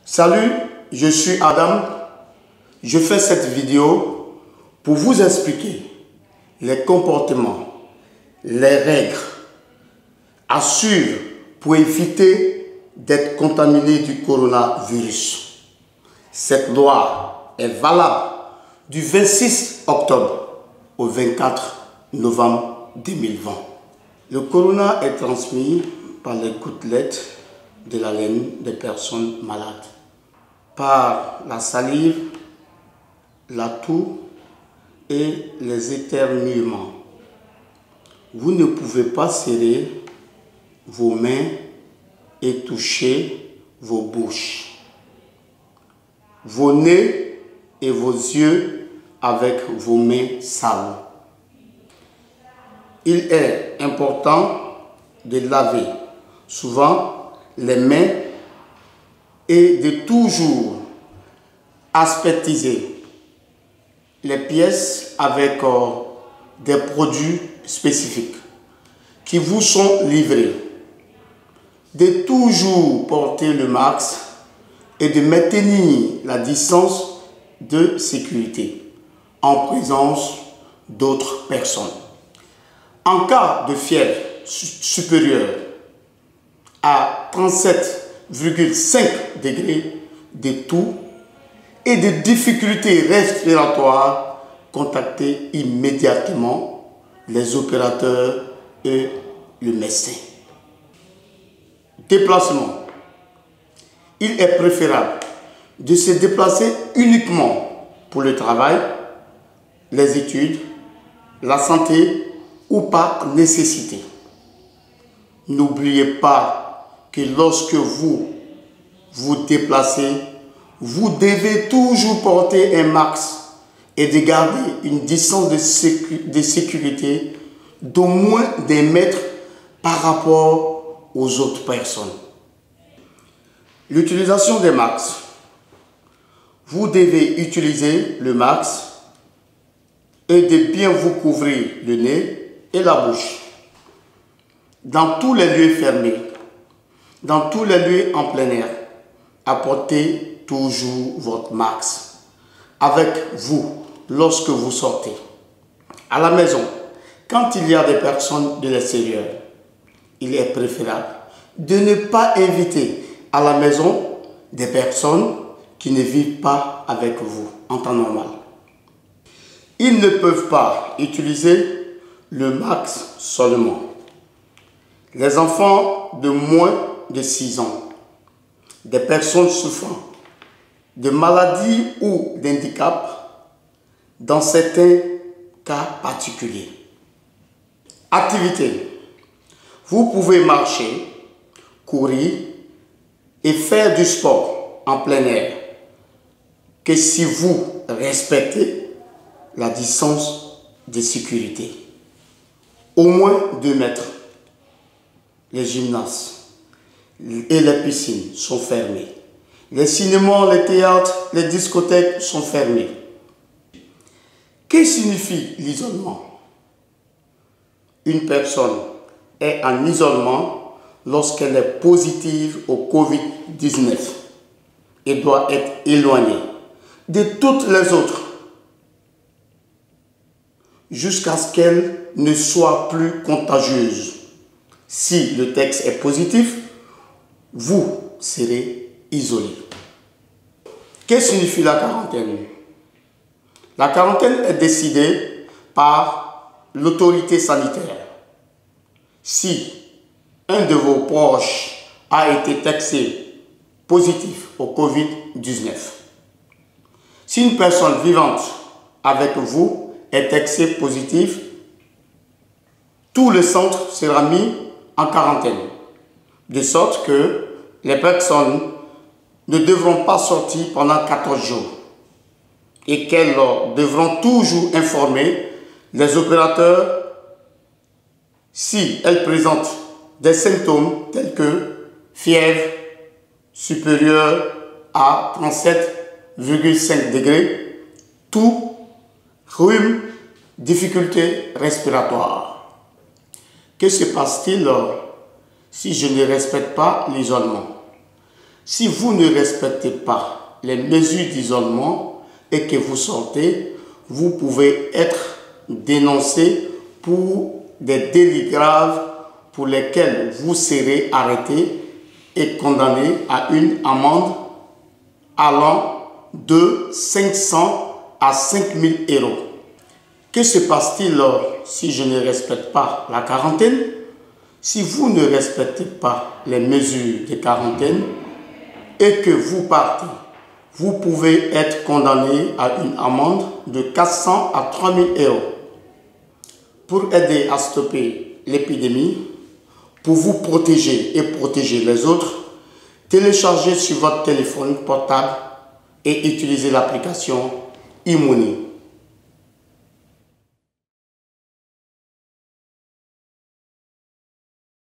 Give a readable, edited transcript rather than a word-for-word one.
Salut, je suis Adam. Je fais cette vidéo pour vous expliquer les comportements, les règles à suivre pour éviter d'être contaminé du coronavirus. Cette loi est valable du 26 octobre au 24 novembre 2020. Le corona est transmis par les gouttelettes de la laine des personnes malades, par la salive, la toux et les éternuements. Vous ne pouvez pas serrer vos mains et toucher vos bouches, vos nez et vos yeux avec vos mains sales. Il est important de laver souvent les mains et de toujours aseptiser les pièces avec des produits spécifiques qui vous sont livrés. De toujours porter le masque et de maintenir la distance de sécurité en présence d'autres personnes. En cas de fièvre supérieure à 37,5 degrés de toux et de difficultés respiratoires, contactez immédiatement les opérateurs et le médecin. Déplacement. Il est préférable de se déplacer uniquement pour le travail, les études, la santé ou par nécessité. N'oubliez pas que lorsque vous vous déplacez, vous devez toujours porter un masque et de garder une distance de sécurité d'au moins 1 mètre par rapport aux autres personnes. L'utilisation des masques. Vous devez utiliser le masque et de bien vous couvrir le nez et la bouche. Dans tous les lieux fermés, dans tous les lieux en plein air, apportez toujours votre masque avec vous lorsque vous sortez. À la maison, quand il y a des personnes de l'extérieur, il est préférable de ne pas inviter à la maison des personnes qui ne vivent pas avec vous en temps normal. Ils ne peuvent pas utiliser le masque seulement. Les enfants de moins de 6 ans, des personnes souffrant de maladies ou d'handicap, dans certains cas particuliers. Activité. Vous pouvez marcher, courir et faire du sport en plein air que si vous respectez la distance de sécurité. Au moins 2 mètres. Les gymnases et les piscines sont fermées. Les cinémas, les théâtres, les discothèques sont fermés. Que signifie l'isolement? Une personne est en isolement lorsqu'elle est positive au Covid-19 et doit être éloignée de toutes les autres jusqu'à ce qu'elle ne soit plus contagieuse. Si le test est positif, vous serez isolé. Que signifie la quarantaine? La quarantaine est décidée par l'autorité sanitaire. Si un de vos proches a été testé positif au Covid-19, si une personne vivante avec vous est testée positive, tout le centre sera mis en quarantaine, de sorte que les personnes ne devront pas sortir pendant 14 jours et qu'elles devront toujours informer les opérateurs si elles présentent des symptômes tels que fièvre supérieure à 37,5 degrés, toux, rhume, difficultés respiratoires. Que se passe-t-il si je ne respecte pas l'isolement? Si vous ne respectez pas les mesures d'isolement et que vous sortez, vous pouvez être dénoncé pour des délits graves pour lesquels vous serez arrêté et condamné à une amende allant de 500 à 5000 €. Que se passe-t-il si je ne respecte pas la quarantaine? Si vous ne respectez pas les mesures de quarantaine et que vous partez, vous pouvez être condamné à une amende de 400 à 3000 €. Pour aider à stopper l'épidémie, pour vous protéger et protéger les autres, téléchargez sur votre téléphone portable et utilisez l'application e-Money.